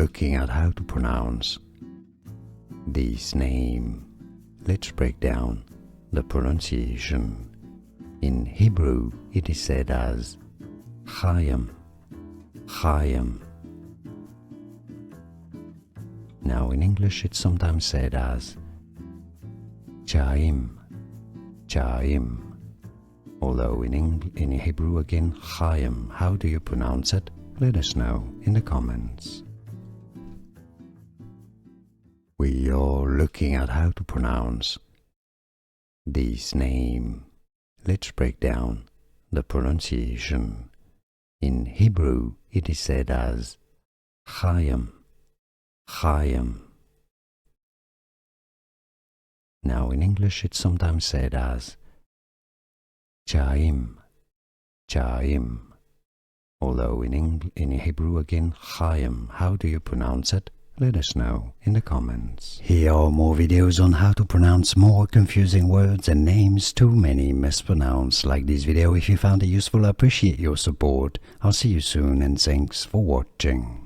looking at how to pronounce this name. Let's break down the pronunciation. In Hebrew, it is said as Chaim, Chaim. Now in English, it's sometimes said as Chaim, Chaim. Although in Hebrew again, Chaim. How do you pronounce it? Let us know in the comments. We are looking at how to pronounce this name. Let's break down the pronunciation. In Hebrew, it is said as Chaim, Chaim. Now in English, it's sometimes said as Chaim, Chaim. Although in Hebrew again, Chaim. How do you pronounce it? Let us know in the comments. Here are more videos on how to pronounce more confusing words and names too many mispronounced. Like this video if you found it useful. I appreciate your support. I'll see you soon and thanks for watching.